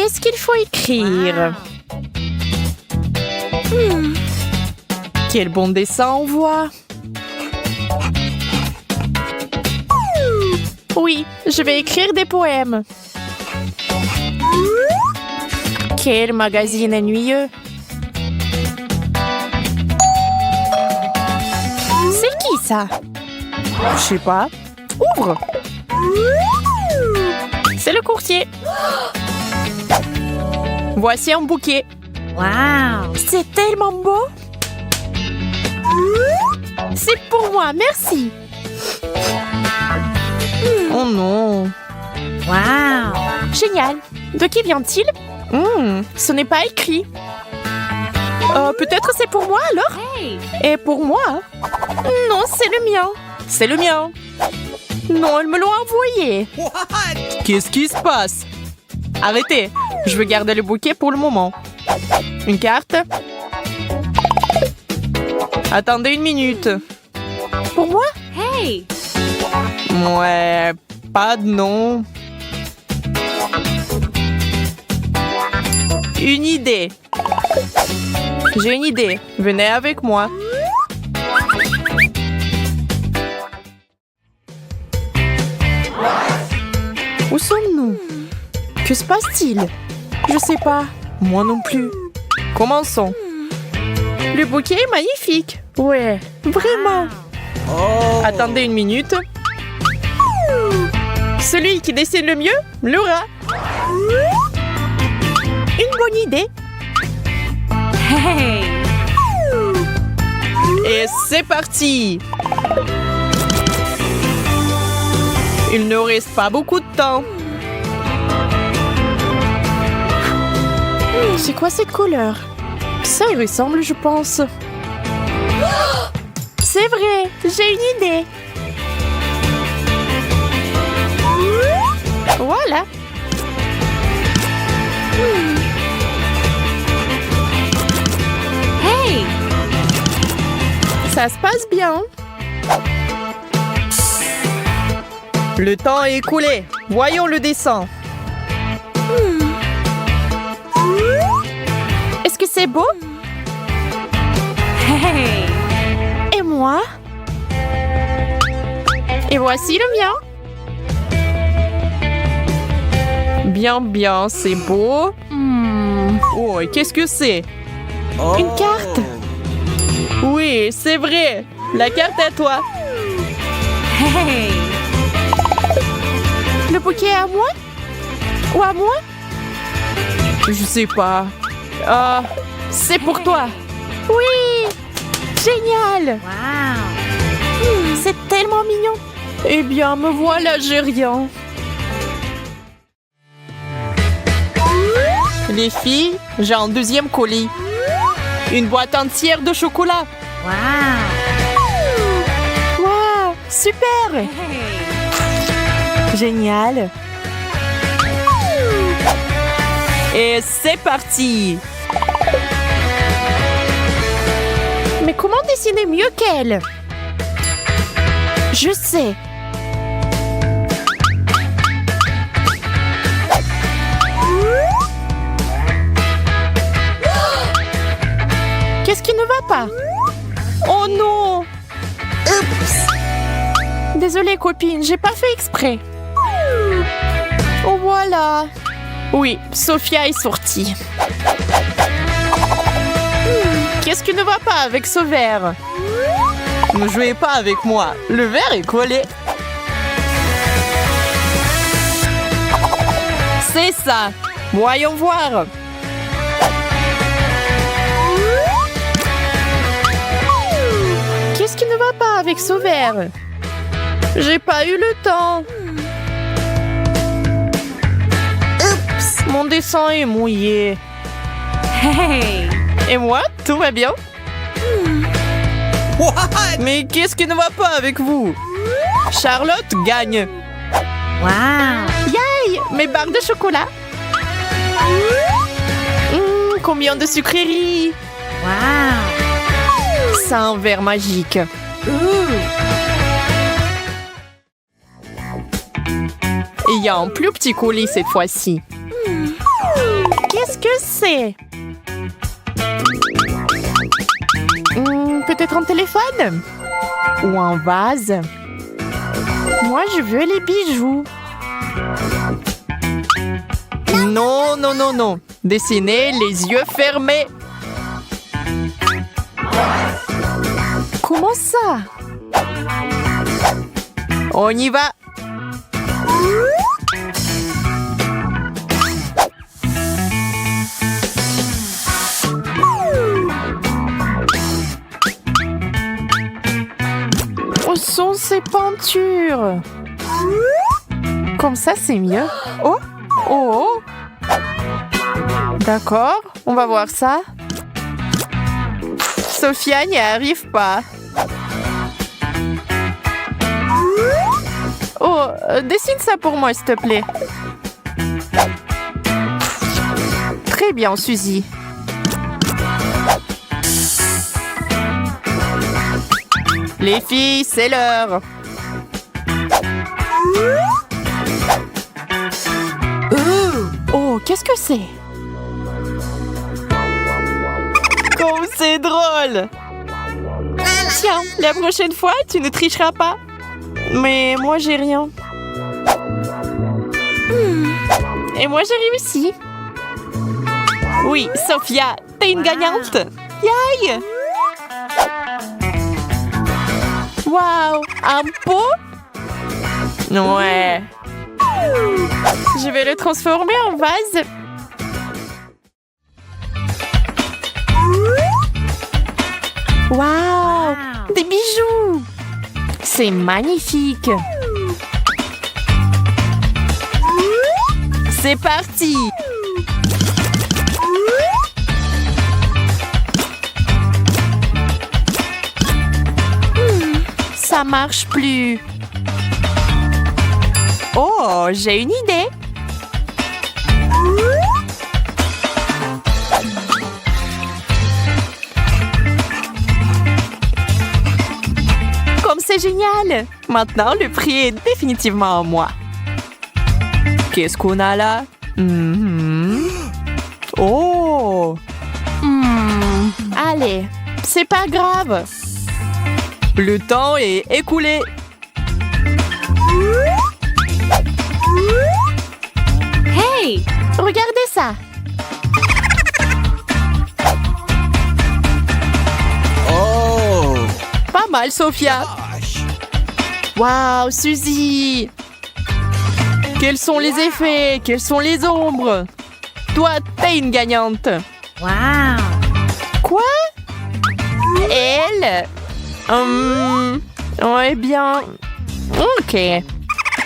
Qu'est-ce qu'il faut écrire? Quel bon dessin on voit. Oui, je vais écrire des poèmes. Quel magazine ennuyeux. C'est qui ça? Je sais pas. Ouvre. C'est le courtier. Voici un bouquet. Wow! C'est tellement beau. C'est pour moi, merci. Oh non. Wow! Génial. De qui vient-il? Ce n'est pas écrit. Peut-être c'est pour moi alors? Hey! Et pour moi? Non, c'est le mien. C'est le mien. Non, ils me l'ont envoyé. Qu'est-ce qui se passe? Arrêtez. Je veux garder le bouquet pour le moment. Une carte? Attendez une minute. Pour moi? Hey! Ouais, pas de nom. Une idée. J'ai une idée. Venez avec moi. Où sommes-nous? Que se passe-t-il? Je sais pas. Moi non plus. Commençons. Le bouquet est magnifique. Ouais, vraiment. Attendez une minute. Celui qui dessine le mieux l'aura. Une bonne idée. Hey! Et c'est parti. Il ne reste pas beaucoup de temps. C'est quoi cette couleur? Ça y ressemble, je pense. C'est vrai, j'ai une idée. Voilà. Hey! Ça se passe bien. Le temps est écoulé. Voyons le dessin. Est-ce que c'est beau? Hey! Et moi? Et voici le mien. Bien, bien, c'est beau. Oh, et qu'est-ce que c'est? Une carte? Oui, c'est vrai. La carte à toi. Hey! Le bouquet est à moi? Ou à moi? Je sais pas. Ah, c'est pour toi. Oui! Génial! Wow! C'est tellement mignon. Eh bien, me voilà, j'ai rien. Les filles, j'ai un deuxième colis. Une boîte entière de chocolat. Wow! Waouh, super! Hey! Génial. Et c'est parti. Mais comment dessiner mieux qu'elle? Je sais. Qu'est-ce qui ne va pas? Oh non! Oups! Désolée copine, j'ai pas fait exprès. Oh voilà. Oui, Sophia est sortie. Qu'est-ce qui ne va pas avec ce verre? Ne jouez pas avec moi. Le verre est collé. C'est ça. Voyons voir. Qu'est-ce qui ne va pas avec ce verre? J'ai pas eu le temps. Oups, mon dessin est mouillé. Hey! Et moi, tout va bien? Mais qu'est-ce qui ne va pas avec vous? Charlotte gagne. Wow! Yay! Mes barres de chocolat. Combien de sucreries. Wow! C'est un verre magique. Il y a un plus petit colis cette fois-ci. que c'est? Peut-être un téléphone? Ou un vase? Moi, je veux les bijoux. Non, non, non, non. Dessinez les yeux fermés. Comment ça? On y va. Où sont ces peintures? Comme ça, c'est mieux. Oh, oh, oh. D'accord, on va voir ça. Sophia n'y arrive pas. Oh, dessine ça pour moi, s'il te plaît. Très bien, Suzy. Les filles, c'est l'heure. Oh, qu'est-ce que c'est? Oh, c'est drôle! Tiens, la prochaine fois, tu ne tricheras pas. Mais moi, j'ai rien. Et moi, j'ai réussi. Oui, Sophia, t'es une gagnante. Yay! Wow, un pot? Ouais. Je vais le transformer en vase. Wow, des bijoux. C'est magnifique. C'est parti. Ça marche plus. Oh, j'ai une idée. Comme c'est génial. Maintenant, le prix est définitivement à moi. Qu'est-ce qu'on a là? Oh. Allez, c'est pas grave. Le temps est écoulé. Hey! Regardez ça. Oh! Pas mal, Sophia. Waouh, Suzy. Quels sont les effets? Quelles sont les ombres? Toi, t'es une gagnante. Wow! Quoi? Elle? Ouais, bien. Ok.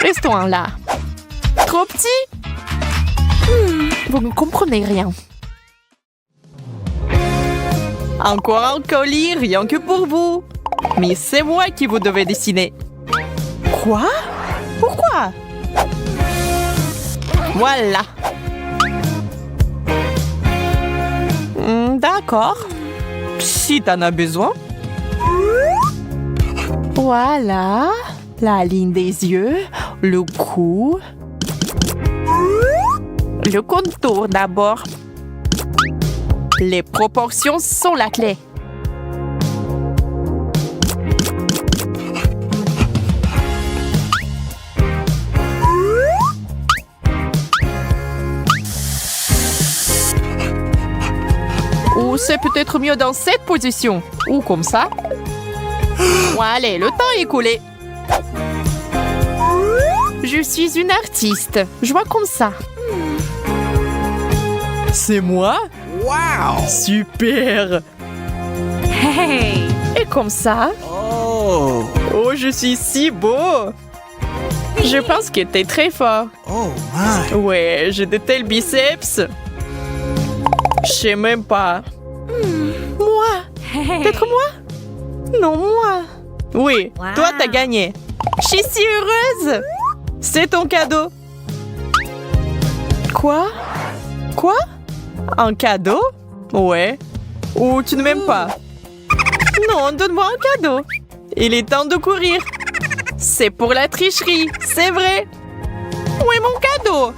Restons là. Trop petit? Vous ne comprenez rien. Encore un colis, rien que pour vous. Mais c'est moi qui vous devez dessiner. Quoi? Pourquoi? Voilà. D'accord. Si t'en as besoin. Voilà. La ligne des yeux, le cou. Le contour d'abord. Les proportions sont la clé. Ou c'est peut-être mieux dans cette position. Ou comme ça. Allez, le temps est écoulé. Je suis une artiste. Je vois comme ça. C'est moi? Wow! Super! Hey! Et comme ça? Oh! Oh, je suis si beau! Je pense que t'es très fort. Oh my! Ouais, j'ai de tels biceps. Je sais même pas. Moi? Hey! Peut-être moi? Non, moi. Oui, Wow. toi, t'as gagné. Je suis si heureuse. C'est ton cadeau. Quoi? Quoi? Un cadeau? Ouais. Ou tu ne m'aimes pas? Non, donne-moi un cadeau. Il est temps de courir. C'est pour la tricherie, c'est vrai. Où est mon cadeau?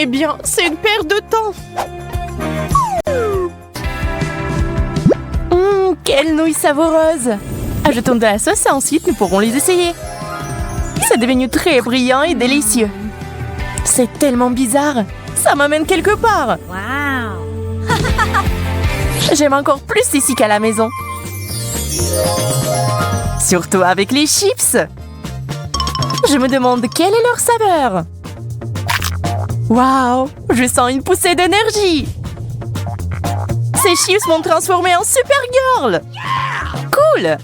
Eh bien, c'est une perte de temps. Quelle nouille savoureuse. Ajoutons de la sauce et ensuite nous pourrons les essayer. C'est devenu très brillant et délicieux. C'est tellement bizarre. Ça m'amène quelque part. Wow. J'aime encore plus ici qu'à la maison. Surtout avec les chips. Je me demande quelle est leur saveur. Waouh, je sens une poussée d'énergie. Ces chips m'ont transformée en Supergirl. Cool.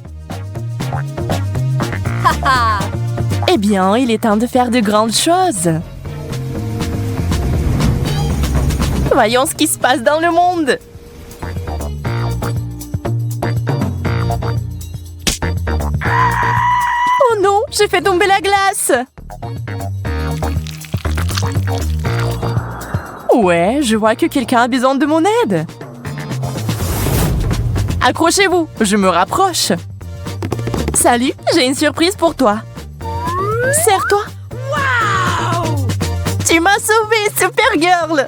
Eh bien, il est temps de faire de grandes choses. Voyons ce qui se passe dans le monde. Oh non, j'ai fait tomber la glace. Ouais, je vois que quelqu'un a besoin de mon aide. Accrochez-vous, je me rapproche. Salut, j'ai une surprise pour toi. Serre-toi. Wow! Tu m'as sauvée, Supergirl.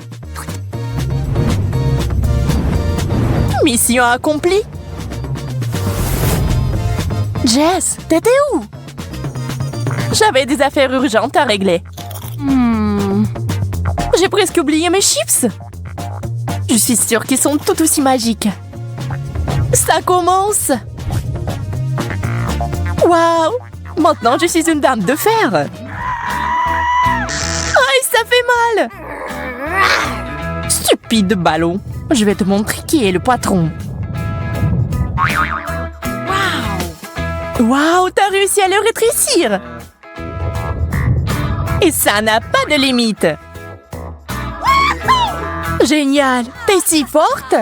Mission accomplie. Jess, t'étais où? J'avais des affaires urgentes à régler. J'ai presque oublié mes chips. Je suis sûre qu'ils sont tout aussi magiques. Ça commence. Waouh! Maintenant, je suis une dame de fer. Aïe, ça fait mal. Stupide ballon. Je vais te montrer qui est le patron. Waouh, t'as réussi à le rétrécir. Et ça n'a pas de limite. Génial, t'es si forte.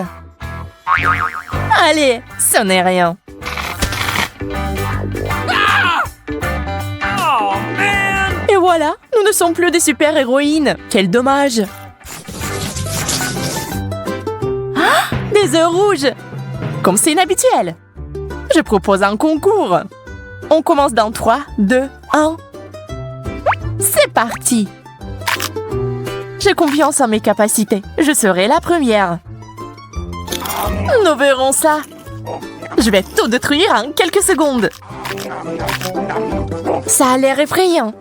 Allez, ce n'est rien. Et voilà, nous ne sommes plus des super-héroïnes. Quel dommage. Ah, des œufs rouges. Comme c'est inhabituel. Je propose un concours. On commence dans 3, 2, 1. C'est parti. J'ai confiance en mes capacités. Je serai la première. Nous verrons ça. Je vais tout détruire en quelques secondes. Ça a l'air effrayant.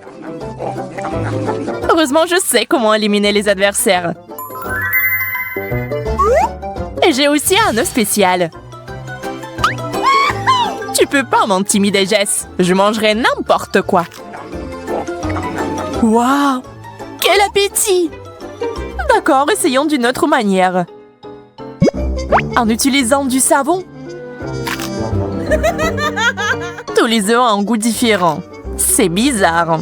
Heureusement, je sais comment éliminer les adversaires. Et j'ai aussi un œuf spécial. Tu peux pas m'intimider, Jess. Je mangerai n'importe quoi. Waouh! Quel appétit! D'accord, essayons d'une autre manière. En utilisant du savon. Tous les œufs ont un goût différent. C'est bizarre.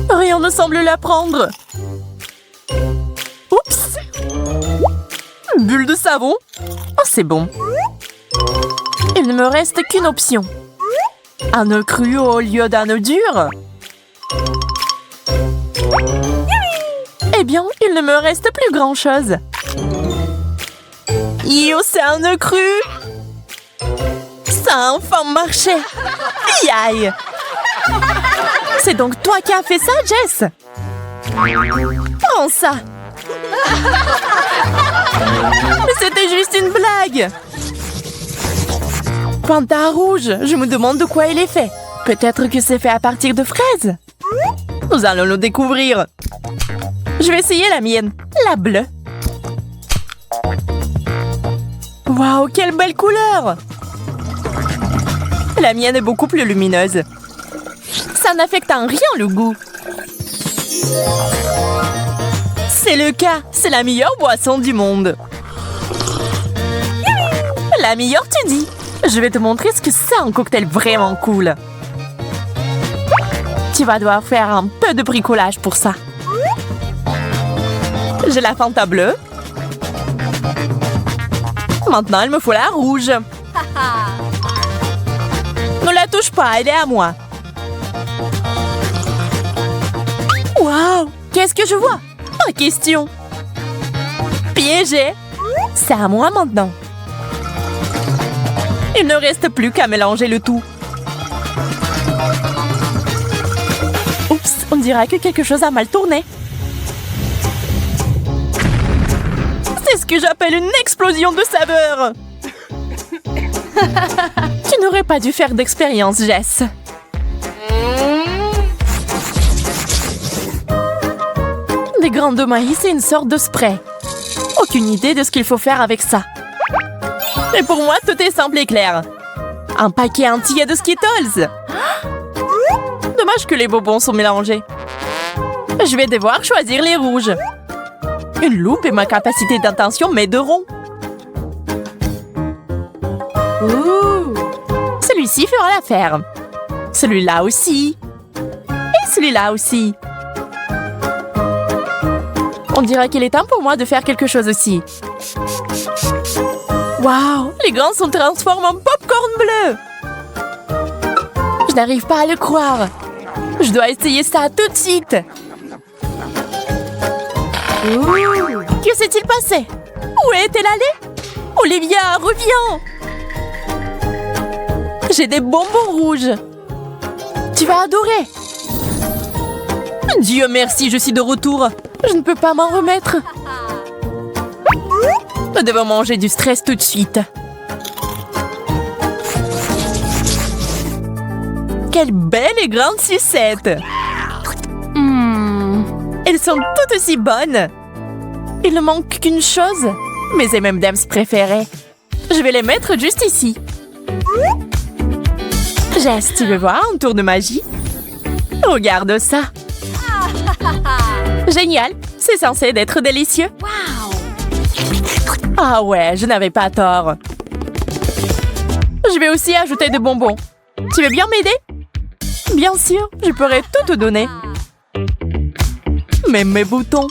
Rien ne semble la prendre. Oups! Bulle de savon? Oh, c'est bon. Il ne me reste qu'une option. Un œuf cru au lieu d'un œuf dur? Eh bien, il ne me reste plus grand-chose. Yo, c'est un œuf cru! Ça a enfin marché! Aïe! C'est donc toi qui as fait ça, Jess? Prends ça! Mais c'était juste une blague! Panda rouge, je me demande de quoi il est fait. Peut-être que c'est fait à partir de fraises? Nous allons le découvrir. Je vais essayer la mienne, la bleue. Waouh, quelle belle couleur! La mienne est beaucoup plus lumineuse. Ça n'affecte en rien le goût. C'est le cas, c'est la meilleure boisson du monde. La meilleure, tu dis? Je vais te montrer ce que c'est un cocktail vraiment cool. Tu vas devoir faire un peu de bricolage pour ça. J'ai la Fanta bleue. Maintenant, il me faut la rouge. Ne la touche pas, elle est à moi. Waouh! Qu'est-ce que je vois? Pas question. Piégé. C'est à moi maintenant. Il ne reste plus qu'à mélanger le tout. Oups, on dirait que quelque chose a mal tourné. C'est ce que j'appelle une explosion de saveur. Tu n'aurais pas dû faire d'expérience, Jess. Des graines de maïs et une sorte de spray. Aucune idée de ce qu'il faut faire avec ça. Mais pour moi, tout est simple et clair. Un paquet entier de Skittles. Dommage que les bonbons sont mélangés. Je vais devoir choisir les rouges. Une loupe et ma capacité d'intention m'aideront. Ouh. Celui-ci fera l'affaire. Celui-là aussi. Et celui-là aussi. On dirait qu'il est temps pour moi de faire quelque chose aussi. Waouh, les grains sont transformés en popcorn bleu. Je n'arrive pas à le croire. Je dois essayer ça tout de suite. Ouh. Que s'est-il passé? Où est-elle allée? Olivia, reviens! J'ai des bonbons rouges. Tu vas adorer. Dieu merci, je suis de retour. Je ne peux pas m'en remettre. Nous devons manger du stress tout de suite. Quelle belle et grande sucette! Elles sont toutes aussi bonnes. Il ne manque qu'une chose. Mes M&M's préférés. Je vais les mettre juste ici. Jess, tu veux voir un tour de magie? Regarde ça. Génial. C'est censé être délicieux. Ah ouais, je n'avais pas tort. Je vais aussi ajouter des bonbons. Tu veux bien m'aider? Bien sûr, je pourrais tout te donner. Même mes boutons.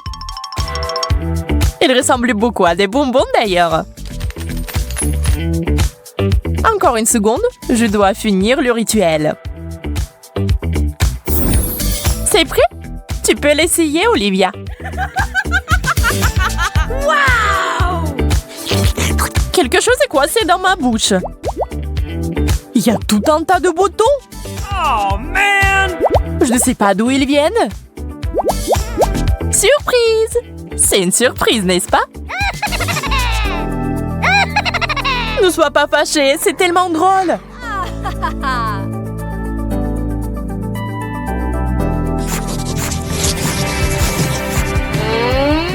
Ils ressemblent beaucoup à des bonbons d'ailleurs. Encore une seconde, je dois finir le rituel. C'est prêt? Tu peux l'essayer, Olivia. Wow! Quelque chose est coincé dans ma bouche. Il y a tout un tas de boutons. Oh, man! Je ne sais pas d'où ils viennent. Surprise! C'est une surprise, n'est-ce pas? Ne sois pas fâché, c'est tellement drôle.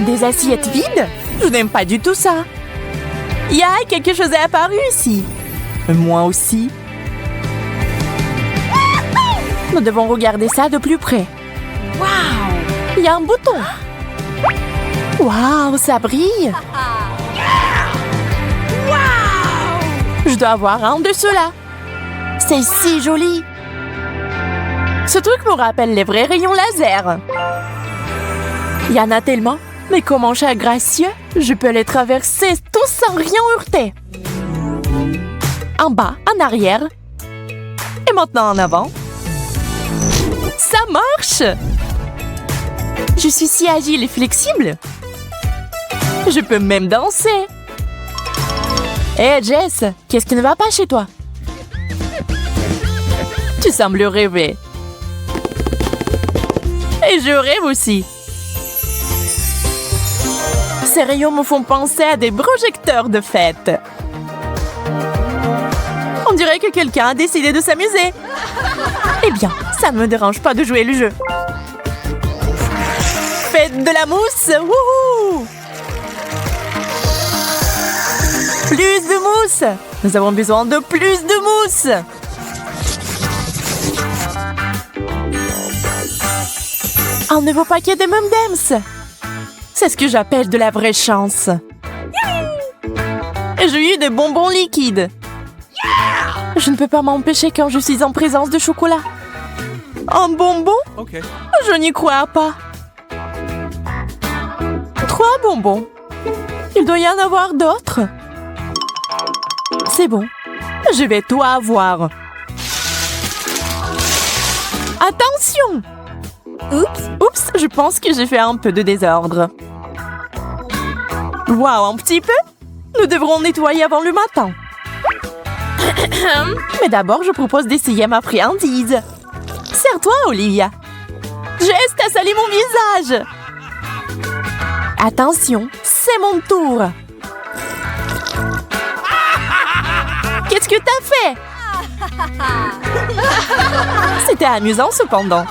Des assiettes vides? Je n'aime pas du tout ça. Ya, quelque chose est apparu ici. Moi aussi. Nous devons regarder ça de plus près. Waouh! Il y a un bouton. Waouh, ça brille. Je dois avoir un de ceux-là. C'est si joli. Ce truc me rappelle les vrais rayons laser. Il y en a tellement, mais comme un chat gracieux, je peux les traverser tous sans rien heurter. En bas, en arrière. Et maintenant en avant. Ça marche! Je suis si agile et flexible. Je peux même danser. Hé, Jess, qu'est-ce qui ne va pas chez toi? Tu sembles rêver. Et je rêve aussi. Ces rayons me font penser à des projecteurs de fête. On dirait que quelqu'un a décidé de s'amuser. Eh bien, ça ne me dérange pas de jouer le jeu. Faites de la mousse! Wouhou! Plus de mousse! Nous avons besoin de plus de mousse! Un nouveau paquet de M&M's! C'est ce que j'appelle de la vraie chance. Et j'ai eu des bonbons liquides. Je ne peux pas m'empêcher quand je suis en présence de chocolat. Un bonbon? OK. Je n'y crois pas. 3 bonbons. Il doit y en avoir d'autres. C'est bon. Je vais tout avoir. Attention! Oups, je pense que j'ai fait un peu de désordre. Waouh, un petit peu? Nous devrons nettoyer avant le matin. Mais d'abord, je propose d'essayer ma friandise. Sers-toi, Olivia. Jess, t'as salé mon visage. Attention, C'est mon tour. Qu'est-ce que t'as fait? C'était amusant cependant.